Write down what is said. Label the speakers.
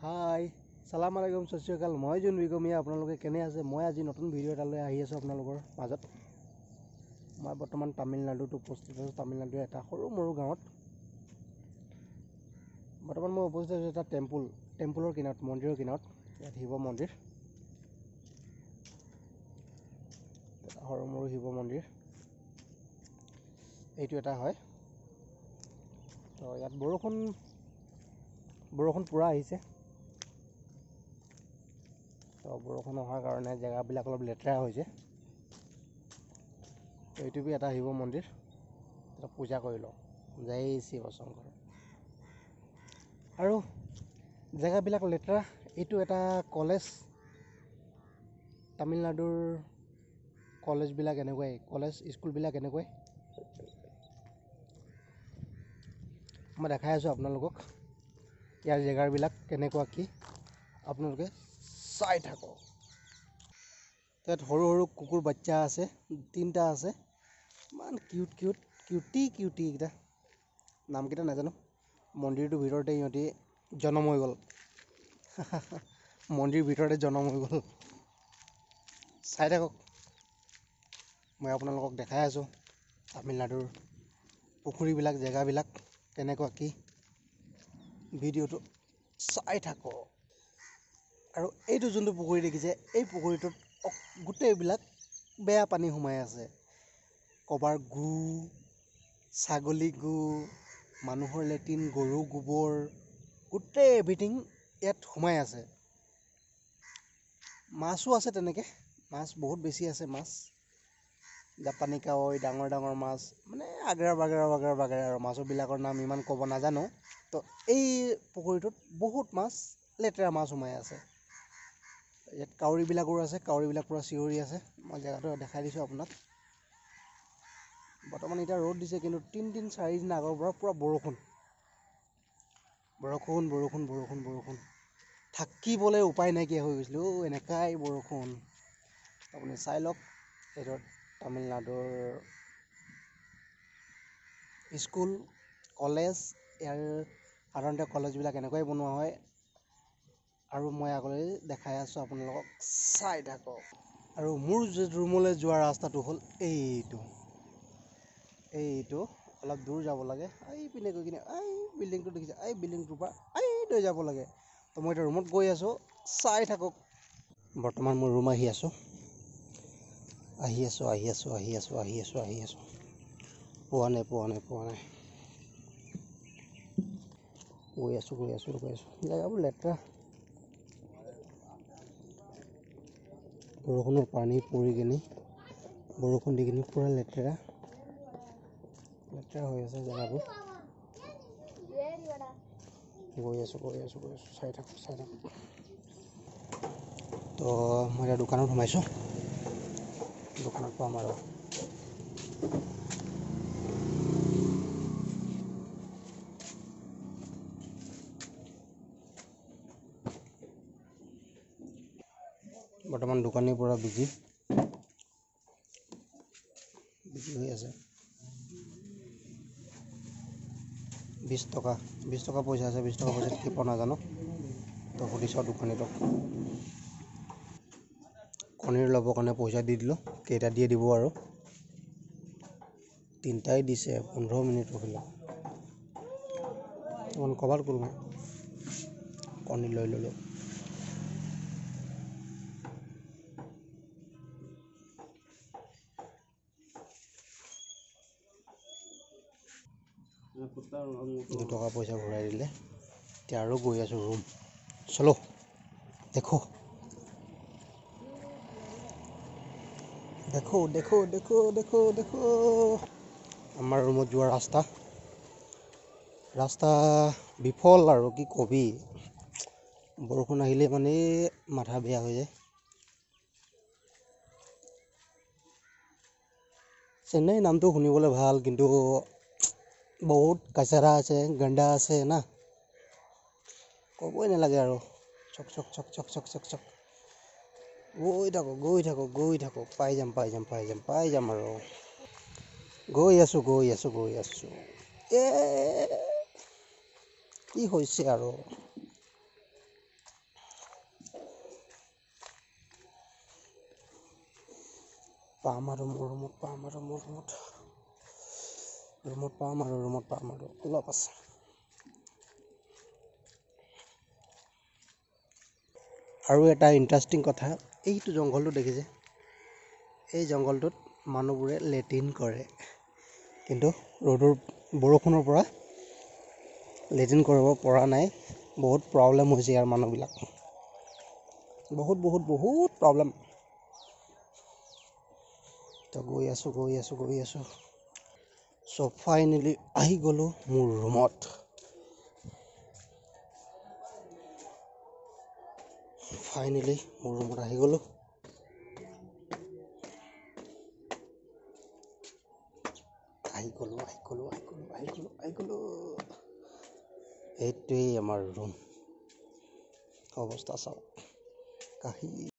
Speaker 1: হাই সালাম আলাইকুম সত শ্ৰী আকাল মই জুন বিগমিয়া আপোনালোকে কেনে আছে মই আজি নতুন ভিডিঅ' এটালৈ আহি আছোঁ আপোনালোকৰ মাজত মই বৰ্তমান তামিলনাডুত উপস্থিত আছোঁ তামিলনাডুৰ এটা সৰু মৰু গাঁৱত বৰ্তমান মই উপস্থিত আছোঁ এটা টেম্পুলৰ কিনাৰত মন্দিৰৰ কিনাৰত ইয়াত শিৱ মন্দিৰ সৰু মৰু শিৱ মন্দিৰ এইটো এটা হয় তো ইয়াত বৰষুণ পুৰা আহিছে তো বৰষুণ অহাৰ কাৰণে জেগাবিলাক অলপ লেতেৰা হৈছে এইটো এটা শিৱ মন্দিৰ এটা পূজা কৰি লওঁ জয় শিৱ শংকৰ আৰু জেগাবিলাক লেতেৰা এইটো এটা কলেজ তামিলনাডুৰ কলেজবিলাক এনেকুৱাই স্কুলবিলাক এনেকুৱাই মই দেখাই আছোঁ আপোনালোকক ইয়াৰ জেগাবিলাক কেনেকুৱা কি আপোনালোকে চাই থাকক তাত সৰু সৰু কুকুৰ বাচ্চা আছে 3টা আছে ইমান কিউটি কেইটা নামকেইটা নাজানো মন্দিৰটোৰ ভিতৰতে ইহঁতি জন্ম হৈ গ'ল মন্দিৰৰ ভিতৰতে জন্ম হৈ গ'ল চাই থাকক মই আপোনালোকক দেখাই আছোঁ তামিলনাডুৰ পুখুৰীবিলাক জেগাবিলাক কেনেকুৱা কি ভিডিঅ'টো চাই থাকক আৰু এইটো যোনটো পুখুৰী দেখিছে এই পুখুৰীটোত গোটেইবিলাক বেয়া পানী সোমাই আছে কবাৰ গু ছাগলী গু মানুহৰ লেট্ৰিন গৰু গোবৰ গোটেই এভৰিথিং ইয়াত সোমাই আছে মাছো আছে তেনেকৈ মাছ বহুত বেছি আছে মাছ জাপানী কাৱৈ ডাঙৰ মাছ মানে আগ্ৰা বাগৰা আৰু মাছবিলাকৰ নাম ইমান ক'ব নাজানো তো এই পুখুৰীটোত বহুত মাছ লেতেৰা মাছ সোমাই আছে ইয়াত কাউৰীবিলাকো আছে কাউৰীবিলাক পুৰা চিঞৰি আছে মই জেগাটো দেখাই দিছোঁ আপোনাক বৰ্তমান এতিয়া ৰ'দ দিছে কিন্তু 3-4 দিন আগৰ পৰা পুৰা বৰষুণ থাকিবলৈ উপায় নাইকিয়া হৈ গৈছিল এনেকাই বৰষুণ আপুনি চাই লওক এইটো তামিলনাডুৰ স্কুল কলেজ ইয়াৰ সাধাৰণতে কলেজবিলাক এনেকুৱাই বনোৱা হয় আৰু মই আগলৈ দেখাই আছোঁ আপোনালোকক চাই থাকক আৰু মোৰ ৰুমলৈ যোৱা ৰাস্তাটো হ'ল এইটো অলপ দূৰ যাব লাগে এইপিনে গৈ কিনে এই বিল্ডিংটো দেখিছে এই বিল্ডিংটোৰ পৰা এইলৈ যাব লাগে তো মই এতিয়া ৰুমত গৈ আছোঁ চাই থাকক বৰ্তমান মই ৰুম আহি আছোঁ পোৱা নাই গৈ আছোঁ জেগাবোৰ লেতেৰা বৰষুণৰ পানী পৰি কিনি বৰষুণ দি কিনি পূৰা লেতেৰা হৈ আছে জেগাবোৰ গৈ আছোঁ চাই থাকক তো মই এতিয়া দোকানত সোমাইছোঁ দোকানত পাম আৰু বৰ্তমান দোকানীৰ পৰা বিজি হৈ আছে 20 টকা পইচা আছে 20 টকা পইচা কি পাওঁ নাজানো তো সুধিছোঁ দোকানীটোক কণীৰ ল'বৰ কাৰণে পইচা দি দিলোঁ কেইটা দিয়ে দিব আৰু 3টাই দিছে 15 মিনিট ৰখিলোঁ ক'বাত গ'ল মই কণী লৈ ল'লোঁ $2 পইচা ঘূৰাই দিলে এতিয়া আৰু গৈ আছোঁ ৰুম চলো দেখো আমাৰ ৰুমত যোৱা ৰাস্তা বিফল আৰু কি কবি বৰষুণ আহিলে মানে মাথা বেয়া হৈ যায় চেন্নাই নামটো শুনিবলৈ ভাল কিন্তু বহুত কাচাৰা আছে গণ্ডা আছে না ক'বই নালাগে আৰু চক গৈ থাকক পাই যাম আৰু গৈ আছোঁ কি হৈছে আৰু পাম আৰু মোৰ ৰুমত পাম আৰু মোৰ ৰুমত পাম আৰু অলপ আছে। আৰু এটা ইণ্টাৰেষ্টিং কথা, এইটো জংঘলটো দেখিছে, এই জংঘলটোত মানুহবোৰে লেট্ৰিন কৰে, কিন্তু বৰষুণৰ পৰা লেট্ৰিন কৰিব পৰা নাই। বহুত প্ৰব্লেম হৈছে ইয়াৰ মানুহবিলাক, বহুত প্ৰব্লেম। তো গৈ আছোঁ। চ' ফাইনেলি আহি গ'লোঁ মোৰ ৰুমত। আহি গ'লোঁ। এইটোৱেই আমাৰ ৰুম, অৱস্থা চাওক।